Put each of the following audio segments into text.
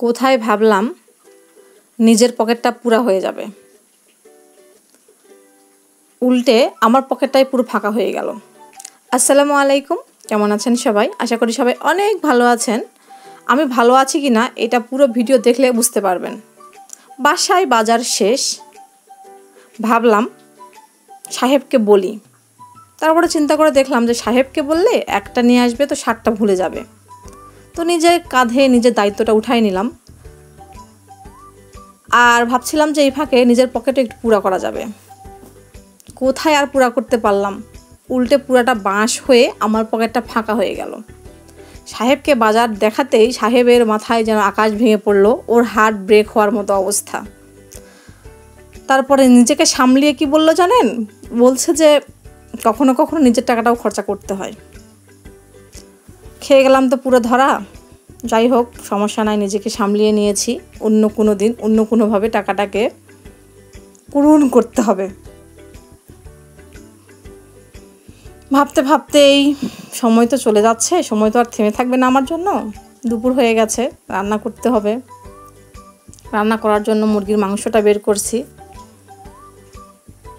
কোথায় ভাবলাম নিজের পকেটটা পুরা হয়ে যাবে, উল্টে আমার পকেটটাই পুরো ফাঁকা হয়ে গেল। আসসালামু আলাইকুম, কেমন আছেন সবাই? আশা করি সবাই অনেক ভালো আছেন। আমি ভালো আছি কি না এটা পুরো ভিডিও দেখলে বুঝতে পারবেন। বাসায় বাজার শেষ, ভাবলাম সাহেবকে বলি। তারপরে চিন্তা করে দেখলাম যে সাহেবকে বললে একটা নিয়ে আসবে তো 60টা ভুলে যাবে। তো নিজের কাঁধে নিজের দায়িত্বটা উঠাই নিলাম আর ভাবছিলাম যে এই ফাঁকে নিজের পকেটে একটু পুরা করা যাবে। কোথায় আর পুরা করতে পারলাম, উল্টে পুরাটা বাঁশ হয়ে আমার পকেটটা ফাঁকা হয়ে গেল। সাহেবকে বাজার দেখাতেই সাহেবের মাথায় যেন আকাশ ভেঙে পড়লো, ওর হার্ট ব্রেক হওয়ার মতো অবস্থা। তারপরে নিজেকে সামলিয়ে কি বললো জানেন? বলছে যে কখনো কখনো নিজের টাকাটাও খরচা করতে হয়। খেয়ে গেলাম তো পুরো ধরা। যাই হোক, সমস্যা নাই, নিজেকে সামলিয়ে নিয়েছি। অন্য কোনো দিন অন্য কোনোভাবে টাকাটাকে পূরণ করতে হবে। ভাবতে ভাবতে এই সময় তো চলে যাচ্ছে, সময় তো আর থেমে থাকবে না আমার জন্য। দুপুর হয়ে গেছে, রান্না করতে হবে। রান্না করার জন্য মুরগির মাংসটা বের করছি।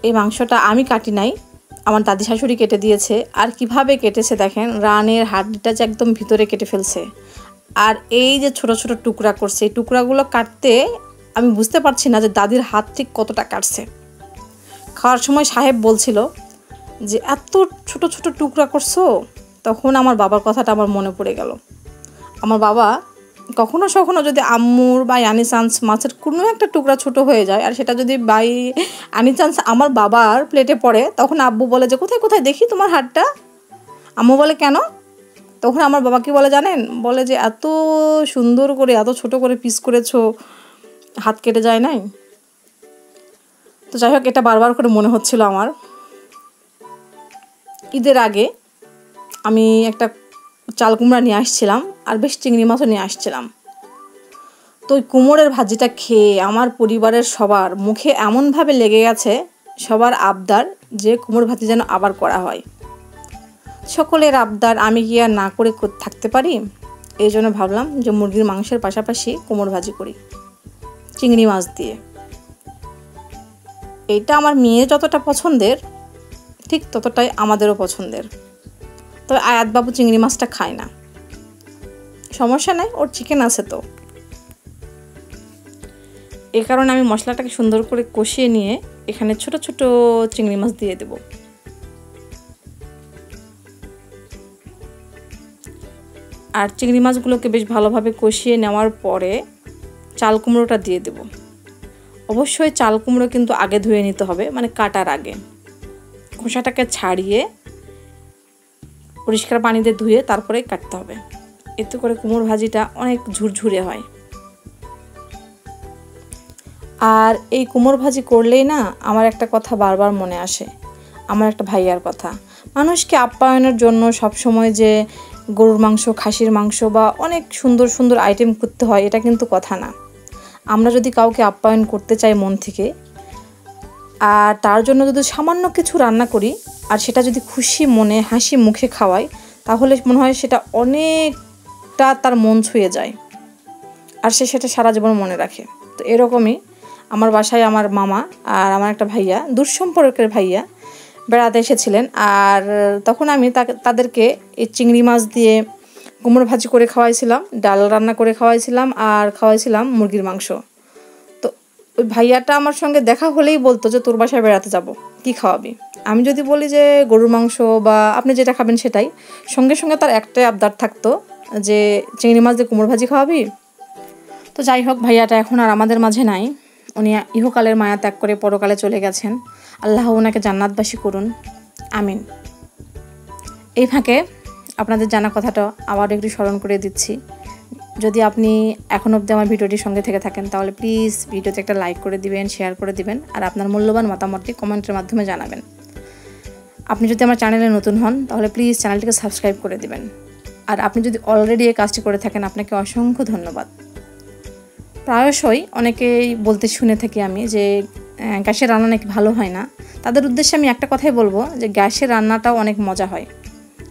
এই মাংসটা আমি কাটি নাই, আমার দাদি শাশুড়ি কেটে দিয়েছে। আর কিভাবে কেটেছে দেখেন, রানের হাড্ডিটা যে একদম ভিতরে কেটে ফেলছে। আর এই যে ছোট ছোট টুকরা করছে, এই টুকরাগুলো কাটতে আমি বুঝতে পারছি না যে দাদির হাত ঠিক কতটা কাটছে। খাওয়ার সময় সাহেব বলছিল যে এত ছোট ছোট টুকরা করছো, তখন আমার বাবার কথাটা আমার মনে পড়ে গেল। আমার বাবা কখনো কখনো যদি আম্মুর বা আনি চান্স মাছের কোনো একটা টুকরা ছোট হয়ে যায়, আর সেটা যদি বাই আনি চান্স আমার বাবার প্লেটে পড়ে, তখন আব্বু বলে যে কোথায় কোথায় দেখি তোমার হাতটা। আম্মু বলে কেন? তখন আমার বাবা কি বলে জানেন? বলে যে এত সুন্দর করে এত ছোট করে পিস করেছো, হাত কেটে যায় নাই। তো যাই হোক, এটা বারবার করে মনে হচ্ছিল আমার। ঈদের আগে আমি একটা চাল কুমড়া নিয়ে আসছিলাম আর বেশ চিংড়ি মাছও নিয়ে আসছিলাম। তো ওই কুমড়োর ভাজিটা খেয়ে আমার পরিবারের সবার মুখে এমনভাবে লেগে গেছে, সবার আবদার যে কুমড়োর ভাজি যেন আবার করা হয়। সকলের আবদার, আমি কি আর না করে থাকতে পারি? এই জন্য ভাবলাম যে মুরগির মাংসের পাশাপাশি কুমড়ো ভাজি করি চিংড়ি মাছ দিয়ে। এইটা আমার মেয়ের যতটা পছন্দের, ঠিক ততটাই আমাদেরও পছন্দের। তবে আয়াতবাবু চিংড়ি মাছটা খায় না, সমস্যা নাই, ওর চিকেন আছে। তো এই কারণে আমি মশলাটাকে সুন্দর করে কষিয়ে নিয়ে এখানে ছোট ছোট চিংড়ি মাছ দিয়ে দেব। আর চিংড়ি মাছগুলোকে বেশ ভালোভাবে কষিয়ে নেওয়ার পরে চাল কুমড়োটা দিয়ে দেব। অবশ্যই চাল কুমড়ো কিন্তু আগে ধুয়ে নিতে হবে, মানে কাটার আগে। খোসাটাকে ছাড়িয়ে পরিষ্কার পানিতে ধুয়ে তারপরে কাটতে হবে। এতে করে কুমড়ো ভাজিটা অনেক ঝুরঝুরে হয়। আর এই কুমড়ো ভাজি করলেই না আমার একটা কথা বারবার মনে আসে, আমার একটা ভাইয়ার কথা। মানুষকে আপ্যায়নের জন্য সবসময় যে গরুর মাংস, খাসির মাংস বা অনেক সুন্দর সুন্দর আইটেম করতে হয়, এটা কিন্তু কথা না। আমরা যদি কাউকে আপ্যায়ন করতে চাই মন থেকে, আর তার জন্য যদি সামান্য কিছু রান্না করি আর সেটা যদি খুশি মনে হাসি মুখে খাওয়াই, তাহলে মনে হয় সেটা অনেকটা তার মন ছুঁয়ে যায় আর সে সেটা সারা জীবন মনে রাখে। তো এরকমই আমার বাসায় আমার মামা আর আমার একটা ভাইয়া, দূরসম্পর্কের ভাইয়া, বেড়াতে এসেছিলেন। আর তখন আমি তাদেরকে এই চিংড়ি মাছ দিয়ে কুমড়ো ভাজি করে খাওয়াইছিলাম, ডাল রান্না করে খাওয়াইছিলাম আর খাওয়াইছিলাম মুরগির মাংস। তো ওই ভাইয়াটা আমার সঙ্গে দেখা হলেই বলতো যে তোর বাসায় বেড়াতে যাব, কি খাওয়াবি? আমি যদি বলি যে গরুর মাংস বা আপনি যেটা খাবেন সেটাই, সঙ্গে সঙ্গে তার একটাই আবদার থাকতো যে চিংড়ি মাছ দিয়ে কুমড়ো ভাজি খাওয়াবি। তো যাই হোক, ভাইয়াটা এখন আর আমাদের মাঝে নাই। উনি ইহকালের মায়া ত্যাগ করে পরকালে চলে গেছেন। আল্লাহ ওনাকে জান্নাতবাসী করুন, আমিন। এই ফাঁকে আপনাদের জানা কথাটা আবার একটু স্মরণ করে দিচ্ছি। যদি আপনি এখন অবধি আমার ভিডিওটির সঙ্গে থেকে থাকেন, তাহলে প্লিজ ভিডিওতে একটা লাইক করে দিবেন, শেয়ার করে দিবেন আর আপনার মূল্যবান মতামতটি কমেন্টের মাধ্যমে জানাবেন। আপনি যদি আমার চ্যানেলে নতুন হন, তাহলে প্লিজ চ্যানেলটিকে সাবস্ক্রাইব করে দিবেন। আর আপনি যদি অলরেডি এই কাজটি করে থাকেন, আপনাকে অসংখ্য ধন্যবাদ। প্রায়শই অনেকেই বলতে শুনে থাকি আমি যে গ্যাসের রান্না নাকি ভালো হয় না। তাদের উদ্দেশ্যে আমি একটা কথাই বলবো যে গ্যাসের রান্নাটাও অনেক মজা হয়,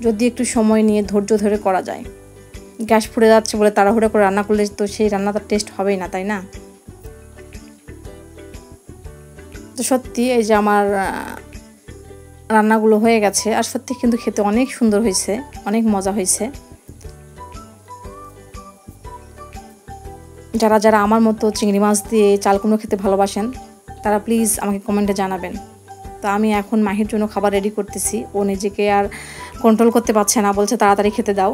যদি একটু সময় নিয়ে ধৈর্য ধরে করা যায়। গ্যাস ফুটে যাচ্ছে বলে তাড়াহুড়ো করে রান্না করলে তো সেই রান্নাটার টেস্ট হবেই না, তাই না? তো সত্যি এই যে আমার রান্নাগুলো হয়ে গেছে, আর সত্যি কিন্তু খেতে অনেক সুন্দর হয়েছে, অনেক মজা হয়েছে। যারা যারা আমার মতো চিংড়ি মাছ দিয়ে চাল কুমড়ো খেতে ভালোবাসেন তারা প্লিজ আমাকে কমেন্টে জানাবেন। তো আমি এখন মাহির জন্য খাবার রেডি করতেছি। ও নিজেকে আর কন্ট্রোল করতে পারছে না, বলছে তাড়াতাড়ি খেতে দাও।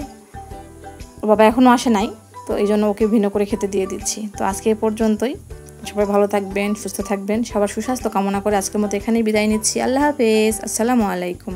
ওর বাবা এখনও আসে নাই, তো এই জন্য ওকে ভিন্ন করে খেতে দিয়ে দিচ্ছি। তো আজকে এ পর্যন্তই। সবাই ভালো থাকবেন, সুস্থ থাকবেন, সবার সুস্বাস্থ্য কামনা করে আজকের মতো এখানেই বিদায় নিচ্ছি। আল্লাহ হাফেজ, আসসালামু আলাইকুম।